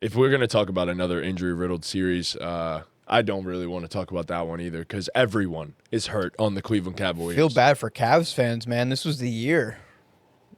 if we're going to talk about another injury-riddled series, I don't really want to talk about that one either because everyone is hurt on the Cleveland Cavaliers. Feel bad for Cavs fans, man. This was the year.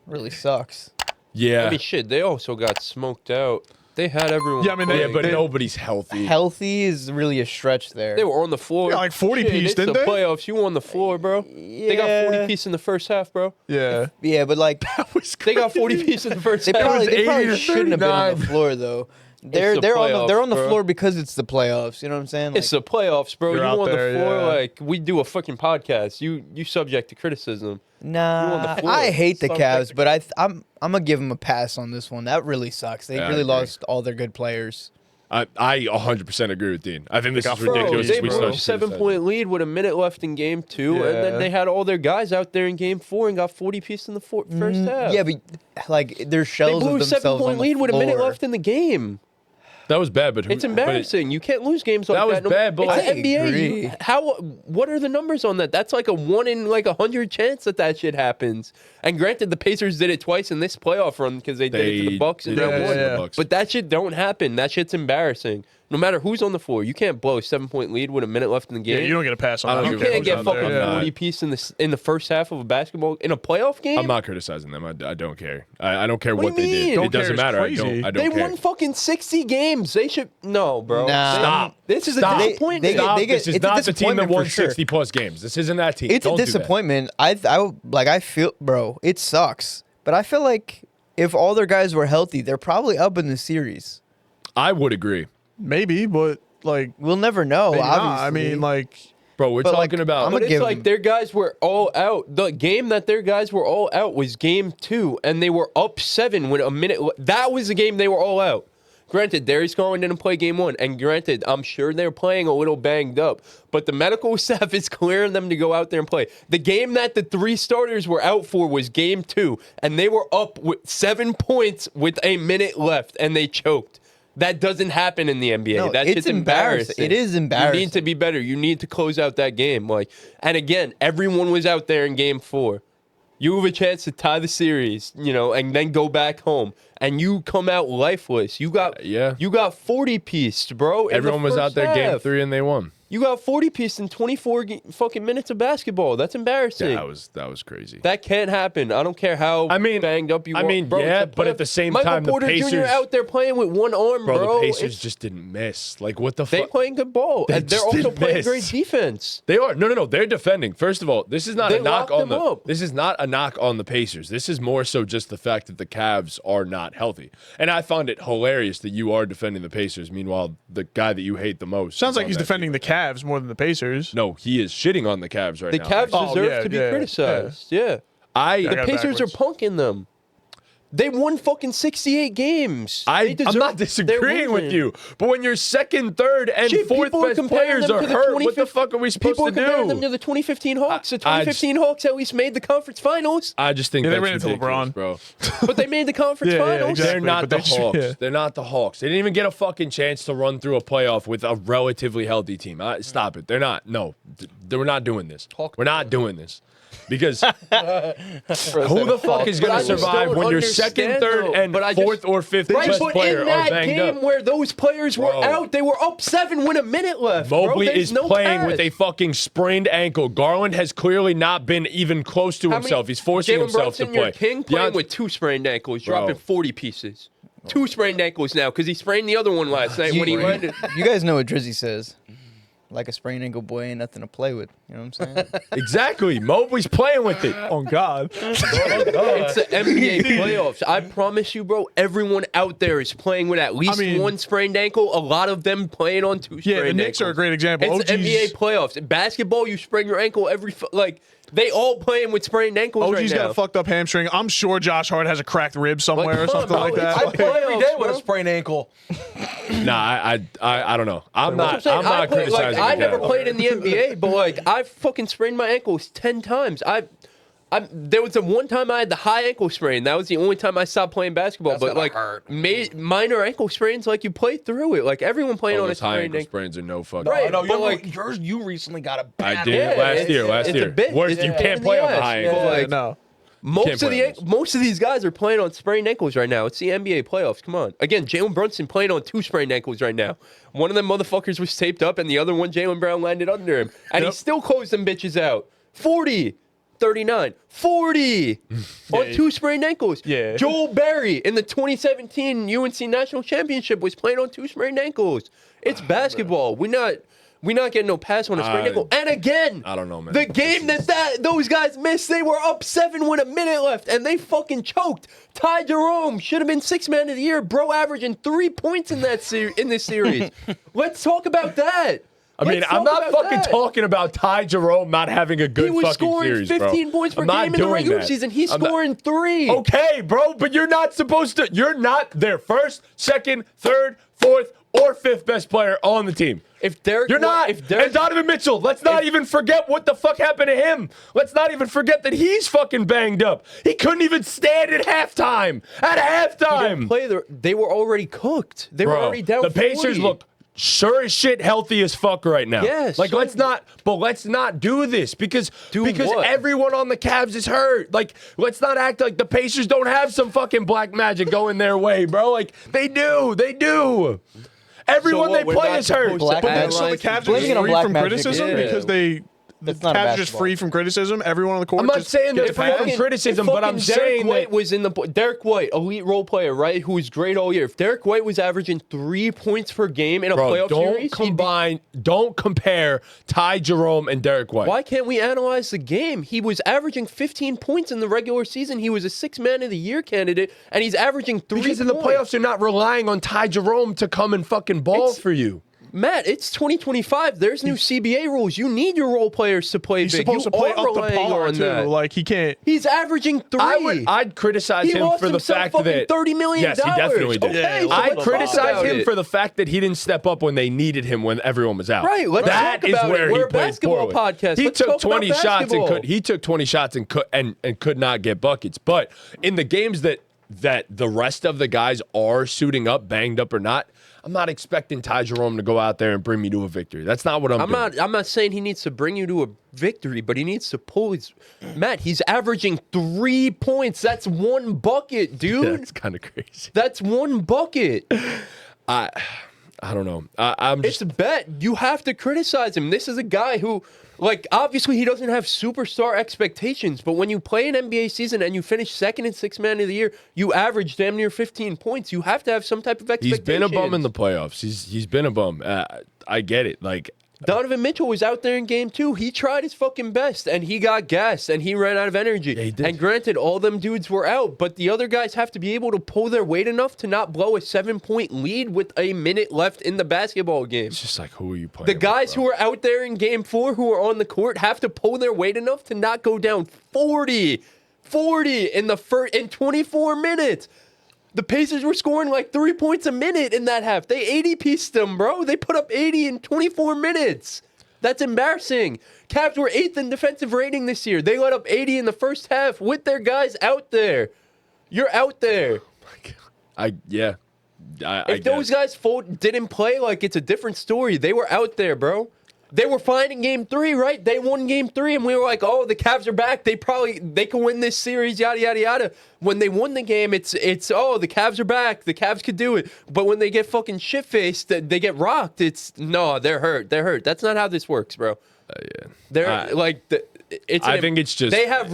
Really sucks. Yeah. I mean, shit, they also got smoked out. They had everyone. Yeah, I mean, but nobody's healthy. Healthy is really a stretch there. They were on the floor. Yeah, like 40 piece, it's didn't the they? playoffs. You on the floor, bro. Yeah. They got 40 piece in the first half, bro. Yeah. Yeah, but like They got 40 piece in the first they half. probably shouldn't have been on the floor though. They're the on the playoffs, floor because it's the playoffs. You know what I'm saying? Like, It's the playoffs, bro. You're You out on there, the floor yeah. like we do a fucking podcast. You subject to criticism. You on the nah, floor. I hate the Stop Cavs, but I'm gonna give them a pass on this one. That really sucks. They Yeah, I really agree. lost all their good players. I 100% agree with Dean. I think this is Bro, ridiculous. They We blew a start 7-point lead with a minute left in game 2, and Yeah. then they had all their guys out there in game 4 and got 40 piece in the first half. Yeah, but like they're they shells blew of a themselves 7-point on the lead with a minute floor. left in the game. That was bad, but It's embarrassing. You can't lose games like That that. was bad, but it's like- the NBA. agree. What are the numbers on that? That's like a 1 in like 100 chance that shit happens. And granted, the Pacers did it twice in this playoff run because they did it to the Bucks and did they it won. to the Yeah. Bucks. But that shit don't happen. That shit's embarrassing. No matter who's on the floor, you can't blow a 7-point lead with a minute left in the Yeah, game. you don't get a pass I on don't that. You give a can't get fuck fucking out there. 40 piece in the first half of a basketball in a playoff game. I'm not criticizing them. I don't care. I don't care What what do they you mean? did. Don't It doesn't care is matter. crazy. I They don't care. won fucking 60 games. They should bro. Nah. They- Stop. This is Stop. a disappointment. They Stop. get- This is it's a not the team that disappointment won for sure. 60 plus games. This isn't that team. It's Don't a do that. disappointment. I feel, bro, it sucks. But I feel like if all their guys were healthy, they're probably up in the series. I would agree. Maybe, but like, We'll never know. maybe not. Obviously, I mean, like, Bro, we're But, like, talking about. I'm But gonna it's give like them- their guys were all out. The game that their guys were all out was game 2, and they were up 7 with a minute. That was the game they were all out. Granted, Darius Garland didn't play game 1, and granted, I'm sure they're playing a little banged up, but the medical staff is clearing them to go out there and play. The game that the 3 starters were out for was game 2, and they were up with 7 points with a minute left, and they choked. That doesn't happen in the NBA. No, That it's shit's embarrassing. embarrassing. It is embarrassing. You need to be better. You need to close out that game. And again, everyone was out there in game 4. You have a chance to tie the series, and then go back home, and you come out lifeless. You got 40 piece, bro. in the Everyone was out first there game half. 3 and they won. You got 40 piece in 24 fucking minutes of basketball. That's embarrassing. Yeah, that was crazy. That can't happen. I don't care how banged up you are. Bro, yeah, it's a but playoff. at the same Michael time, Porter the Jr. Pacers out there playing with one arm, bro. the Pacers It's- just didn't miss. Like, what the They fuck? playing good ball. They And they're just also didn't playing miss. great defense. They are. No. They're defending. First of all, this is not They a knock locked on them up. This is not a knock on the Pacers. This is more so just the fact that the Cavs are not healthy. And I find it hilarious that you are defending the Pacers. Meanwhile, the guy that you hate the most sounds is like on he's that defending team. the Cavs more than the Pacers. No, he is shitting on the Cavs right The now. Cavs Oh, deserve yeah, to be yeah, criticized. Yeah. I I The got it Pacers are backwards. punking them. They won fucking 68 games. They I'm deserve- not they're disagreeing with losing. you, but when your second, third, and Shit, fourth people are best comparing players them are to the hurt, what the 2015 fuck are we supposed People are to comparing them do? to the 2015 Hawks. The I 2015 Hawks at least made the conference finals, I just think Yeah, they that's ran into ridiculous, LeBron. bro. but they made the conference Yeah, yeah, finals. exactly. They're not but the they just- Hawks. yeah. They're not the Hawks. They didn't even get a fucking chance to run through a playoff with a relatively healthy team. Stop it. They're not. No, we're not doing this. We're not doing this. Because who the fuck is going But I to just survive don't when your second, understand, third, though. and But I just- fourth or fifth Right, best but player in are that banged game up? where those players were Bro. out, they were up 7 with a minute left. Mobley bro. There's is no playing pass. with a fucking sprained ankle. Garland has clearly not been even close to How many- himself. He's forcing Jalen himself to Brunson, your play. king playing DeAndre- with 2 sprained ankles, Bro. dropping 40 pieces. 2 sprained ankles now because he sprained the other one last night when he landed. You guys know what Drizzy says. Like a sprained ankle boy ain't nothing to play with. You know what I'm saying? Exactly. Mobley's playing with it. Oh God. It's the NBA playoffs. I promise you, bro, everyone out there is playing with at least one sprained ankle. A lot of them playing on 2 sprained Yeah, the ankles. Knicks are a great example. It's the OG's NBA playoffs. In basketball, you sprain your ankle they all playing with sprained ankles right OG's now. got a fucked up hamstring. I'm sure Josh Hart has a cracked rib somewhere or come on, something bro. like that. It's I play every day with bro. a sprained ankle. Nah, I don't know. I'm not saying, I'm not criticizing. I the never Cavs. played in the NBA, but I've fucking sprained my ankles 10 times. There was the one time I had the high ankle sprain. That was the only time I stopped playing basketball. That's but gotta hurt. minor ankle sprains, you play through it. Like everyone playing Oh, on a those high sprained ankle ankle. sprains are no fucking. Right. I know but you recently got a I bad did Yeah, last it's- year. Last it's a year. bit- Worse, it's you a pain can't in play the on the ass. high Yeah. ankle. No. Most of these guys are playing on sprained ankles right now. It's the NBA playoffs. Come on. Again, Jalen Brunson playing on 2 sprained ankles right now. One of them motherfuckers was taped up, and the other one, Jaylen Brown, landed under him. And he still closed them bitches out. 40, 39, 40 on 2 sprained ankles. Yeah. Joel Berry in the 2017 UNC National Championship was playing on 2 sprained ankles. It's basketball. We're not getting no pass on a sprained ankle. And again, I don't know, man. The game those guys missed, they were up 7 with a minute left, and they fucking choked. Ty Jerome should have been 6th man of the year, bro, averaging 3 points in this series. Let's talk about that. I mean, I'm not fucking talking about Ty Jerome not having a good fucking series, bro. He was scoring 15 points per game in the regular season. He's scoring 3. Okay, bro, but you're not supposed to. You're not their first, second, third, fourth, or 5th best player on the team. You're not. And Donovan Mitchell, let's not even forget what the fuck happened to him. Let's not even forget that he's fucking banged up. He couldn't even stand at halftime. They were already cooked. They were already down. The Pacers look sure as shit healthy as fuck right now. Yes. Like, let's not do this because everyone on the Cavs is hurt. Like, let's not act like the Pacers don't have some fucking black magic going their way, bro. Like, they do. Everyone they play is hurt. So the Cavs are just free from criticism because the Cavs are just free from criticism. Everyone on the court. I'm not saying they're free from criticism, but I'm saying Derek White was Derek White, elite role player, right? Who was great all year. If Derek White was averaging 3 points per game in a playoff series, don't compare Ty Jerome and Derek White. Why can't we analyze the game? He was averaging 15 points in the regular season. He was a 6th man of the year candidate, and he's averaging 3 because points. in the playoffs, you're not relying on Ty Jerome to come and fucking ball for you. Matt, it's 2025. There's new CBA rules. You need your role players to play big. He's supposed to play up the par, too. Like, he can't. He's averaging 3. I'd criticize him for the fact that $30 million. Yes, he definitely did. Okay, so I'd criticize him for the fact that he didn't step up when they needed him when everyone was out. Right. Let's talk about where We're he a played basketball poorly. podcast. He Let's took talk 20 about shots basketball. and could not get buckets. But in the games that the rest of the guys are suiting up, banged up or not, I'm not expecting Ty Jerome to go out there and bring me to a victory. That's not what I'm doing. I'm not saying he needs to bring you to a victory, but he needs to pull his. Matt, he's averaging 3 points. That's 1 bucket, dude. That's kind of crazy. That's 1 bucket. I don't know. I'm just. It's a bet. You have to criticize him. This is a guy who, like, obviously he doesn't have superstar expectations, but when you play an NBA season and you finish 2nd and 6th man of the year, you average damn near 15 points. You have to have some type of expectation. He's been a bum in the playoffs. He's been a bum. I get it. Like, Donovan Mitchell was out there in game 2. He tried his fucking best, and he got gassed, and he ran out of energy. Yeah, he did. And granted, all them dudes were out, but the other guys have to be able to pull their weight enough to not blow a 7-point lead with a minute left in the basketball game. it's just like, who are you playing? The guys who are out there in game 4 who are on the court have to pull their weight enough to not go down 40 in 24 minutes. The Pacers were scoring like 3 points a minute in that half. They 80-pieced them, bro. They put up 80 in 24 minutes. That's embarrassing. Cavs were 8th in defensive rating this year. They let up 80 in the first half with their guys out there. You're out there. If those guys didn't play, like, it's a different story. They were out there, bro. They were fine in game 3, right? They won game 3, and we were like, oh, the Cavs are back. They can win this series, yada, yada, yada. When they won the game, it's oh, the Cavs are back. The Cavs could do it. But when they get fucking shit-faced, they get rocked. They're hurt. They're hurt. That's not how this works, bro. Yeah. I think it's just they have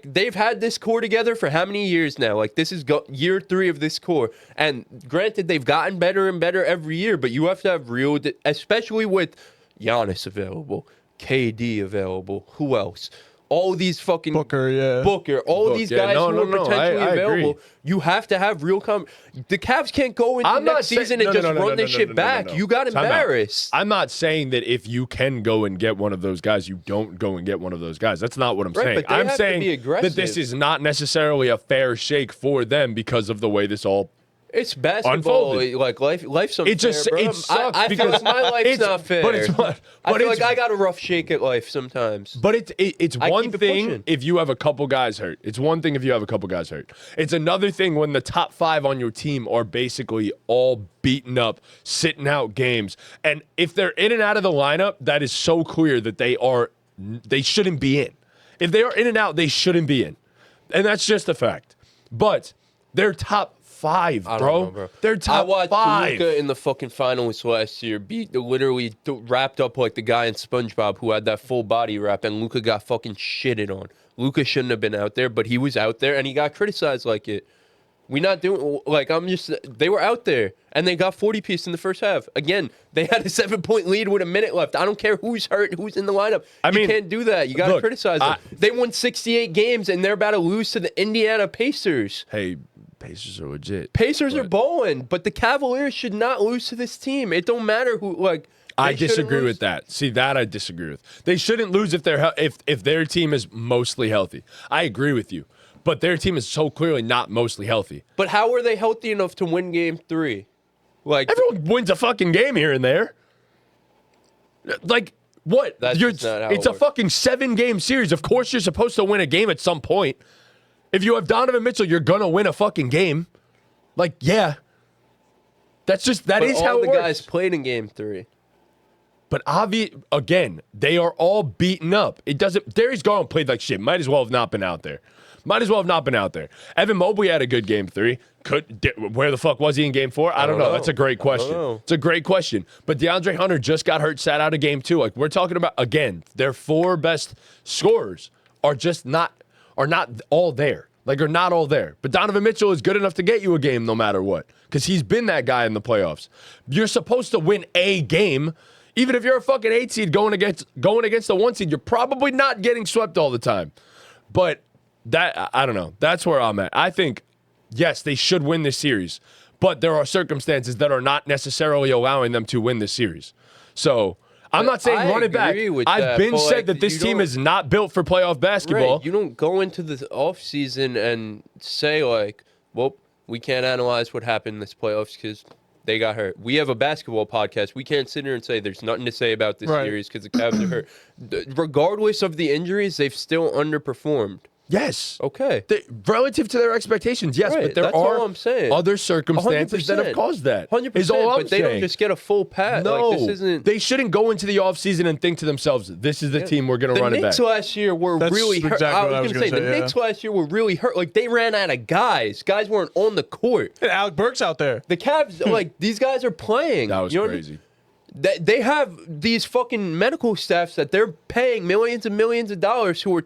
they've had this core together for how many years now? Like, this is year 3 of this core, and granted they've gotten better and better every year, but you have to have real, especially with Giannis available, KD available, who else? All these fucking Booker, all these guys who are potentially available. Agree. You have to have real The Cavs can't go into next season and just run this shit back. You got embarrassed. I'm not saying that if you can go and get one of those guys, you don't go and get one of those guys. That's not what I'm saying. I'm saying that this is not necessarily a fair shake for them because of the way this all It's basketball. unfolded. Like, life's unfair, It just bro. it sucks I feel like my life's not fair. But I feel like I got a rough shake at life sometimes. But it's one keep it thing pushing. if you have a couple guys hurt. It's one thing if you have a couple guys hurt. It's another thing when the top 5 on your team are basically all beaten up, sitting out games. And if they're in and out of the lineup, that is so clear that they shouldn't be in. If they are in and out, they shouldn't be in. And that's just a fact. But they're top 5, bro. I don't know, bro. They're top 5. I watched Luka in the fucking finals last year literally wrapped up like the guy in SpongeBob who had that full body wrap, and Luka got fucking shitted on. Luka shouldn't have been out there, but he was out there, and he got criticized like it. We not doing like they were out there and they got 40-piece in the first half. Again, they had a 7-point lead with a minute left. I don't care who's hurt, who's in the lineup. You can't do that. You got to criticize them. They won 68 games and they're about to lose to the Indiana Pacers. Hey, Pacers are legit. Pacers are balling, but the Cavaliers should not lose to this team. It don't matter who I disagree with that. See, that I disagree with. They shouldn't lose if their team is mostly healthy. I agree with you. But their team is so clearly not mostly healthy. But how are they healthy enough to win game 3? Like everyone wins a fucking game here and there. Like what? That's not how it's a fucking 7-game series. Of course you're supposed to win a game at some point. If you have Donovan Mitchell, you're gonna win a fucking game. Like, yeah. That is how it works. All the guys played in game 3. But again, they are all beaten up. Darius Garland played like shit. Might as well have not been out there. Evan Mobley had a good game 3. Where the fuck was he in game 4? I don't know. That's a great question. It's a great question. But DeAndre Hunter just got hurt, sat out of game 2. Like we're talking about, again, their 4 best scorers are not all there. Like are not all there. But Donovan Mitchell is good enough to get you a game no matter what. Because he's been that guy in the playoffs. You're supposed to win a game. Even if you're a fucking 8 seed going against the 1 seed, you're probably not getting swept all the time. But I don't know. That's where I'm at. I think, yes, they should win this series, but there are circumstances that are not necessarily allowing them to win this series. So I'm not saying run it back. I've been said that this team is not built for playoff basketball. Right. You don't go into the offseason and say, like, well, we can't analyze what happened in this playoffs because they got hurt. We have a basketball podcast. We can't sit here and say there's nothing to say about this series because the Cavs are hurt. Regardless of the injuries, they've still underperformed. Yes. Okay. Relative to their expectations, yes, but there That's are all I'm saying. other circumstances that have caused that. 100%, is all I'm but they saying. don't just get a full pat. No, like, this isn't... they shouldn't go into the offseason and think to themselves, this is the team we're going to run it back. The Knicks last year were really hurt. Exactly I was going to say, the Knicks last year were really hurt. Like, they ran out of guys. Guys weren't on the court. And Alec Burks out there. The Cavs, like, these guys are playing. That was crazy. They have these fucking medical staffs that they're paying millions and millions of dollars who are...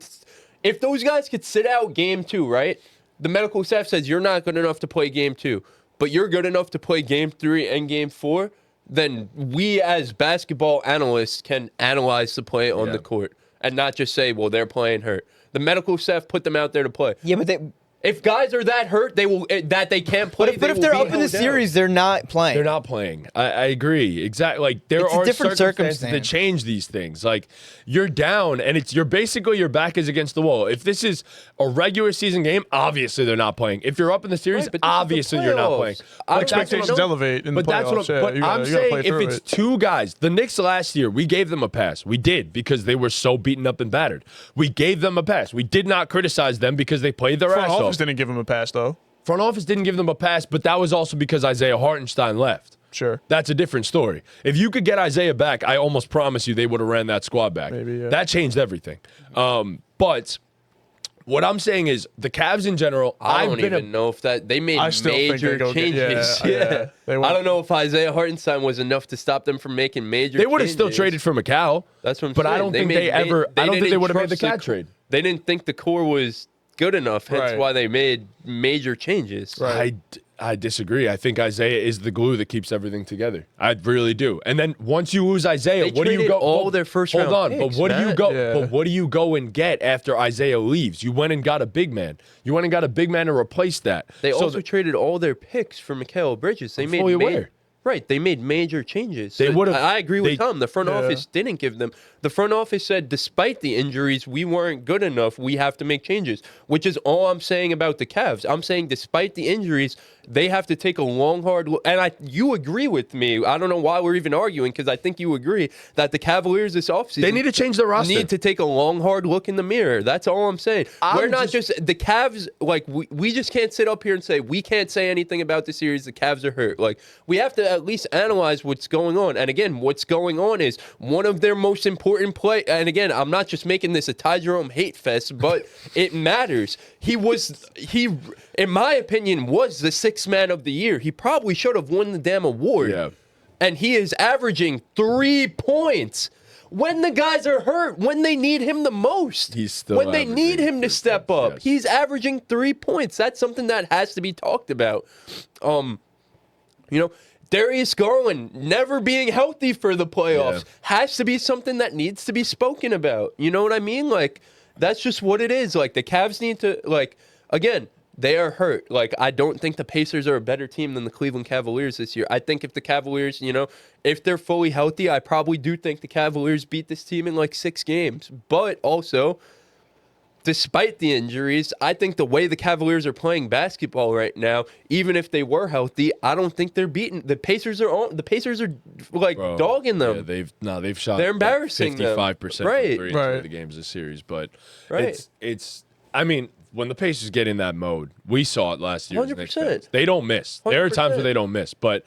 If those guys could sit out game 2, right? The medical staff says you're not good enough to play game 2, but you're good enough to play game 3 and game 4, then we as basketball analysts can analyze the play on the court and not just say, well, they're playing hurt. The medical staff put them out there to play. Yeah, but if guys are that hurt, they can't play. But if they're up in the series, they're not playing. They're not playing. I agree. Exactly. Like there are different circumstances that change these things. Like you're down and your back is against the wall. If this is a regular season game, obviously they're not playing. If you're up in the series, obviously you're not playing. Expectations elevate in the playoffs. But I'm saying if it's 2 guys, the Knicks last year, we gave them a pass. We did because they were so beaten up and battered. We gave them a pass. We did not criticize them because they played their ass off. Didn't give him a pass, though. Front office didn't give them a pass, but that was also because Isaiah Hartenstein left. Sure. That's a different story. If you could get Isaiah back, I almost promise you they would have ran that squad back. Maybe, yeah. That changed everything. But what I'm saying is the Cavs in general, I don't even know if they made major changes. I don't know if Isaiah Hartenstein was enough to stop them from making major changes. They would have still traded for McCall. That's what I'm but saying. I don't think I don't think they would have made the cat trade. They didn't think the core was good enough, hence why they made major changes. Right. I disagree. I think Isaiah is the glue that keeps everything together. I really do. And then once you lose Isaiah, what do you go? All their first round Hold on, picks, but what do you go? Yeah. But what do you go and get after Isaiah leaves? You went and got a big man. You went and got a big man to replace that. They also traded all their picks for Mikal Bridges. They made Right, they made major changes. They would have. I agree with Tom. The front office didn't give them. The front office said, despite the injuries, we weren't good enough. We have to make changes, which is all I'm saying about the Cavs. I'm saying, despite the injuries, they have to take a long, hard look. And you agree with me. I don't know why we're even arguing, because I think you agree that the Cavaliers this offseason, they need to change their roster. Need to take a long, hard look in the mirror. That's all I'm saying. We're not just the Cavs. Like we just can't sit up here and say we can't say anything about the series. The Cavs are hurt. Like we have to at least analyze what's going on. And again, what's going on is one of their most important play. And again, I'm not just making this a Ty Jerome hate fest, but it matters. He, in my opinion, was the sixth man of the year. He probably should have won the damn award. Yeah. And he is averaging 3 points. When the guys are hurt, when they need him the most, he's still when they need him to step up, yes. He's averaging 3 points. That's something that has to be talked about. Darius Garland never being healthy for the playoffs has to be something that needs to be spoken about. You know what I mean? Like, that's just what it is. Like, the Cavs need to, like, again, they are hurt. Like, I don't think the Pacers are a better team than the Cleveland Cavaliers this year. I think if the Cavaliers, if they're fully healthy, I probably do think the Cavaliers beat this team in like 6 games. But also, despite the injuries, I think the way the Cavaliers are playing basketball right now, even if they were healthy, I don't think they're beaten. The Pacers are like dogging them. Yeah, they've shot. They're embarrassing 55% them. Right. from 3 in the games this series, but it's. I mean, when the Pacers get in that mode, we saw it last year. 100%. They don't miss. 100%. There are times where they don't miss, but.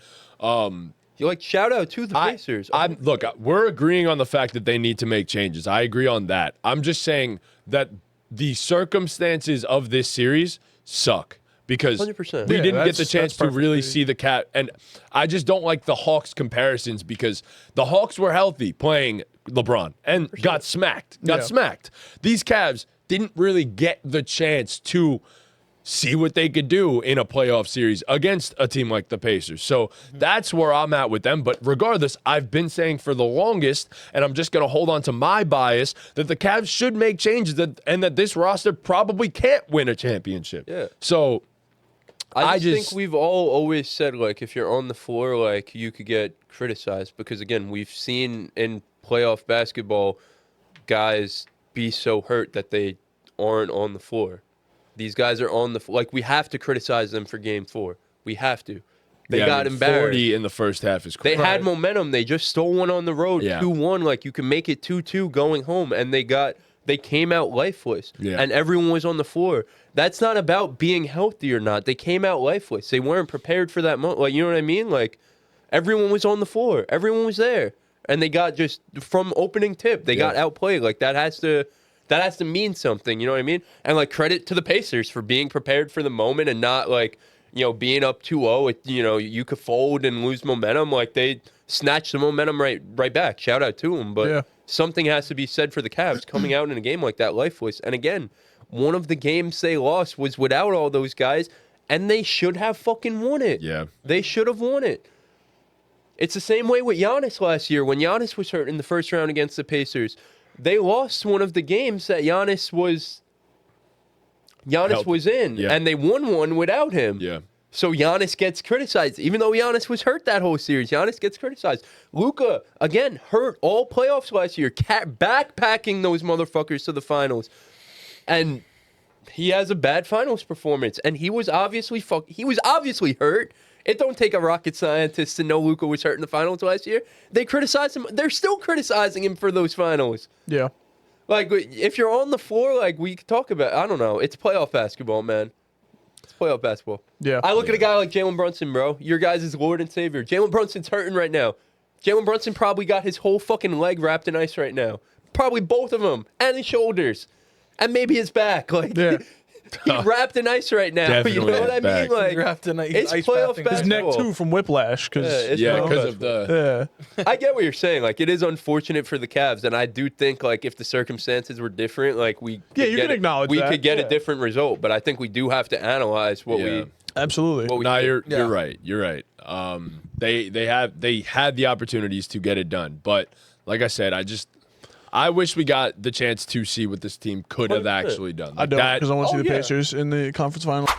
Shout out to the Pacers. Look, we're agreeing on the fact that they need to make changes. I agree on that. I'm just saying that the circumstances of this series suck because 100%. we didn't get the chance to really see the cat. And I just don't like the Hawks comparisons because the Hawks were healthy playing LeBron and got smacked. These Cavs didn't really get the chance to see what they could do in a playoff series against a team like the Pacers. So that's where I'm at with them. But regardless, I've been saying for the longest, and I'm just going to hold on to my bias, that the Cavs should make changes and that this roster probably can't win a championship. Yeah. So I just think we've all always said, like, if you're on the floor, like, you could get criticized. Because, again, we've seen in playoff basketball guys be so hurt that they aren't on the floor. These guys are on the like. We have to criticize them for Game 4. We have to. They got embarrassed. 40 in the first half is crazy. They had momentum. They just stole one on the road, 2-1. Like, you can make it 2-2 going home, and they came out lifeless. Yeah. And everyone was on the floor. That's not about being healthy or not. They came out lifeless. They weren't prepared for that moment. Like, you know what I mean? Like, everyone was on the floor. Everyone was there, and they got just from opening tip. They got outplayed. Like, that has to mean something, you know what I mean? And, like, credit to the Pacers for being prepared for the moment and not, like, being up 2-0. You could fold and lose momentum. Like, they snatched the momentum right back. Shout out to them. But something has to be said for the Cavs coming out in a game like that lifeless. And, again, one of the games they lost was without all those guys, and they should have fucking won it. Yeah. They should have won it. It's the same way with Giannis last year. When Giannis was hurt in the first round against the Pacers, they lost one of the games that Giannis was in, and they won one without him. Yeah. So Giannis gets criticized. Even though Giannis was hurt that whole series, Giannis gets criticized. Luka, again, hurt all playoffs last year, backpacking those motherfuckers to the finals. And he has a bad finals performance. And he was obviously hurt. It don't take a rocket scientist to know Luka was hurt in the finals last year. They criticized him. They're still criticizing him for those finals. Yeah. Like, if you're on the floor, like, we could talk about, I don't know. It's playoff basketball, man. It's playoff basketball. Yeah. I look at a guy like Jalen Brunson, bro. Your guys' Lord and Savior. Jalen Brunson's hurting right now. Jalen Brunson probably got his whole fucking leg wrapped in ice right now. Probably both of them. And his shoulders. And maybe his back. Like, he's wrapped in ice right now. Definitely You know what I mean? Like, wrapped in ice. it's playoff basketball. His neck, too, from whiplash. Because of the... I get what you're saying. Like, it is unfortunate for the Cavs, and I do think, like, if the circumstances were different, like, we can acknowledge we that. could get a different result. But I think we do have to analyze what we absolutely. What we No, did. you're right. You're right. They had the opportunities to get it done, but like I said, I wish we got the chance to see what this team could have actually done. I don't, because I want to see the Pacers in the conference final.